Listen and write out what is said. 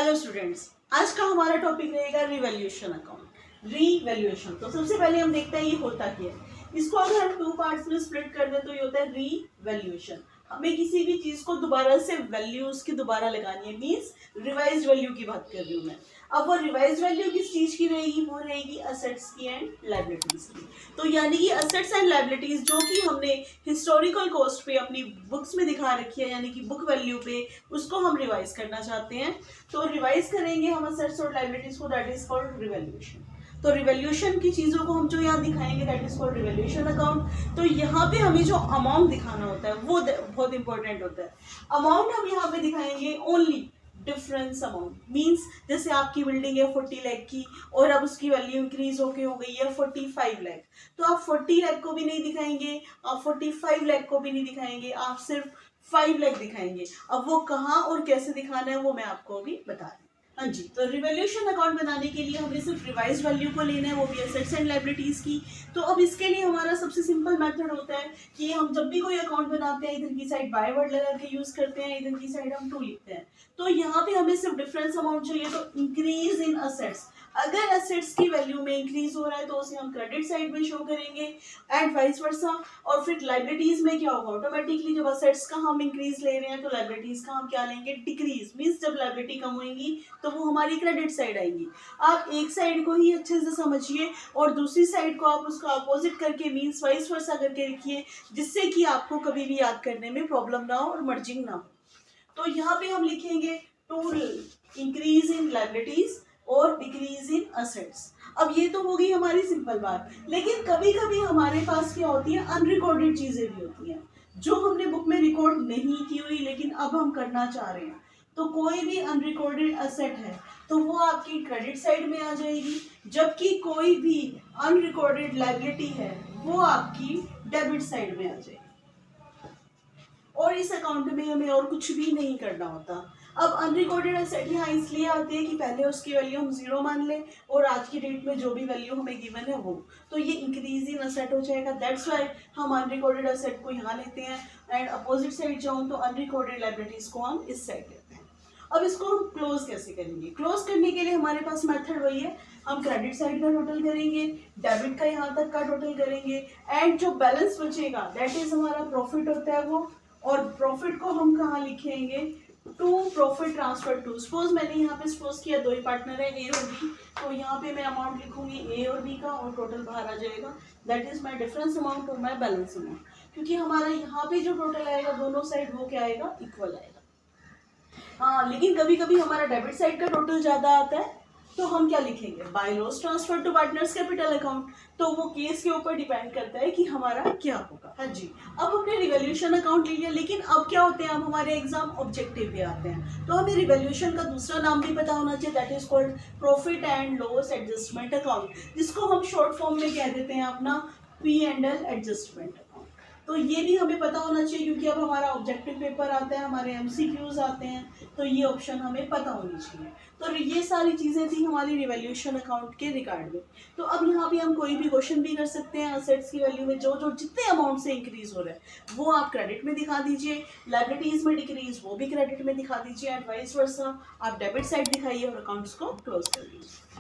Hello students, आज का हमारा टॉपिक रहेगा रिवैल्यूएशन अकाउंट। रिवैल्यूएशन तो सबसे पहले हम देखते हैं ये होता क्या है। इसको अगर हम 2 पार्ट्स में स्प्लिट कर दें तो ये होता है रिवैल्यूएशन। हमें किसी भी चीज को दोबारा से वैल्यू उसकी दोबारा लगानी है, मींस रिवाइज्ड वैल्यू की बात कर रही हूँ मैं। अब वो रिवाइज्ड वैल्यू किस चीज की रहेगी? वो रहेगी असेट्स की एंड लायबिलिटीज की। तो यानी कि असेट्स एंड लायबिलिटीज जो कि हमने हिस्टोरिकल कॉस्ट पे अपनी बुक्स में दिखा रखी है, यानी कि बुक वैल्यू पे, उसको हम रिवाइज करना चाहते हैं। तो रिवाइज करेंगे हम असेट्स और लायबिलिटीज को, दैट इज कॉल्ड रिवैल्यूएशन। तो रिवैल्यूएशन की चीजों को हम जो यहाँ दिखाएंगे that is called revaluation account. तो यहाँ पे हमें जो अमाउंट दिखाना होता है वो बहुत इंपॉर्टेंट होता है। अमाउंट हम यहाँ पे दिखाएंगे ओनली डिफरेंस अमाउंट, मींस जैसे आपकी बिल्डिंग है 40 लाख की और अब उसकी वैल्यू इंक्रीज होके हो गई है 45 लाख, तो आप 40 लाख को भी नहीं दिखाएंगे, आप 45 लाख को भी नहीं दिखाएंगे, आप सिर्फ 5 लाख दिखाएंगे। अब वो कहाँ और कैसे दिखाना है वो मैं आपको अभी बता रही हूँ। हाँ जी, तो रिवैल्यूएशन अकाउंट बनाने के लिए हमें सिर्फ रिवाइज वैल्यू को लेना है, वो भी एसेट्स एंड लायबिलिटीज की। तो अब इसके लिए हमारा सबसे सिंपल मेथड होता है कि हम जब भी कोई अकाउंट बनाते हैं इधर की साइड बाय वर्ड लगा के यूज करते हैं, इधर की साइड हम टू लिखते हैं। तो यहाँ पे हमें सिर्फ डिफरेंस अमाउंट चाहिए, तो इंक्रीज इन असेट्स। अगर असेट्स की वैल्यू में इंक्रीज हो रहा है तो उसे हम क्रेडिट साइड में शो करेंगे एंड वाइस वर्सा। और फिर लायबिलिटीज में क्या होगा? ऑटोमेटिकली जब असेट्स का हम इंक्रीज ले रहे हैं तो लायबिलिटीज का हम क्या लेंगे? डिक्रीज। मींस जब लायबिलिटी कम होगी तो वो हमारी क्रेडिट साइड आएगी। आप एक साइड को ही अच्छे से समझिए और दूसरी साइड को आप उसका अपोजिट करके मींस वाइस वर्सा करके लिखिए, जिससे कि आपको कभी भी याद करने में प्रॉब्लम ना हो और मर्जिंग ना हो। तो यहाँ पे हम लिखेंगे टू इंक्रीज इन लायबिलिटीज और डिक्रीज इन असेट्स। अब ये तो हो गई हमारी सिंपल बात, लेकिन कभी कभी हमारे पास क्या होती है? अनरिकॉर्डेड चीजें भी होती हैं जो हमने बुक में रिकॉर्ड नहीं की हुई लेकिन अब हम करना चाह रहे हैं। तो कोई भी अनरिकॉर्डेड असेट है तो वो आपकी क्रेडिट साइड में आ जाएगी, जबकि कोई भी अनरिकॉर्डेड लायबिलिटी है वो आपकी डेबिट साइड में आ जाएगी। और इस अकाउंट में हमें और कुछ भी नहीं करना होता। अब अनरिकॉर्डेड एसेट यहाँ इसलिए आते हैं कि पहले उसकी वैल्यू हम 0 मान लें और आज की डेट में जो भी वैल्यू हमें गिवन है वो, तो ये इंक्रीज इन असेट हो जाएगा। दैट्स व्हाई हम अनरिकॉर्डेड एसेट को यहाँ लेते हैं एंड अपोजिट साइड जाऊँ तो अनरिकॉर्डेड लायबिलिटीज को हम इस साइड लेते हैं। अब इसको हम क्लोज कैसे करेंगे? क्लोज करने के लिए हमारे पास मेथड वही है, हम क्रेडिट साइड का टोटल करेंगे, डेबिट का यहाँ तक का टोटल करेंगे एंड जो बैलेंस बचेगा दैट इज हमारा प्रॉफिट होता है वो। और प्रॉफिट को हम कहाँ लिखेंगे? To profit transfer to. Suppose मैंने यहाँ पे सपोज किया दो ही पार्टनर है ए और बी, तो यहाँ पे मैं अमाउंट लिखूंगी ए और बी का और टोटल बाहर आ जाएगा, that is my difference amount और माय बैलेंस अमाउंट। क्योंकि हमारा यहाँ पे जो टोटल आएगा दोनों साइड वो क्या आएगा? इक्वल आएगा। हाँ, लेकिन कभी कभी हमारा डेबिट साइड का टोटल ज्यादा आता है तो हम क्या लिखेंगे? By loss transfer to partners capital account. तो वो केस के ऊपर डिपेंड करता है कि हमारा क्या होगा। हाँ जी, अब हमने रिवैल्यूएशन अकाउंट ले लिया, लेकिन अब क्या होते हैं? अब हमारे एग्जाम ऑब्जेक्टिव पे आते हैं, तो हमें रिवैल्यूएशन का दूसरा नाम भी पता होना चाहिए, that is called profit and loss adjustment account, जिसको हम शॉर्ट फॉर्म में कह देते हैं अपना P&L एडजस्टमेंट अकाउंट। तो ये भी हमें पता होना चाहिए क्योंकि अब हमारा ऑब्जेक्टिव पेपर आता है, हमारे MCQs आते हैं, तो ये ऑप्शन हमें पता होनी चाहिए। तो ये सारी चीज़ें थी हमारी रिवैल्यूएशन अकाउंट के रिगार्ड में। तो अब यहाँ पे हम कोई भी क्वेश्चन भी कर सकते हैं। असेट्स की वैल्यू में जो जो जितने अमाउंट से इंक्रीज हो रहा है वो आप क्रेडिट में दिखा दीजिए, लायबिलिटीज में डिक्रीज वो भी क्रेडिट में दिखा दीजिए एंड वाइस वर्सा। आप डेबिट साइड दिखाइए और अकाउंट्स को क्लोज कर दीजिए।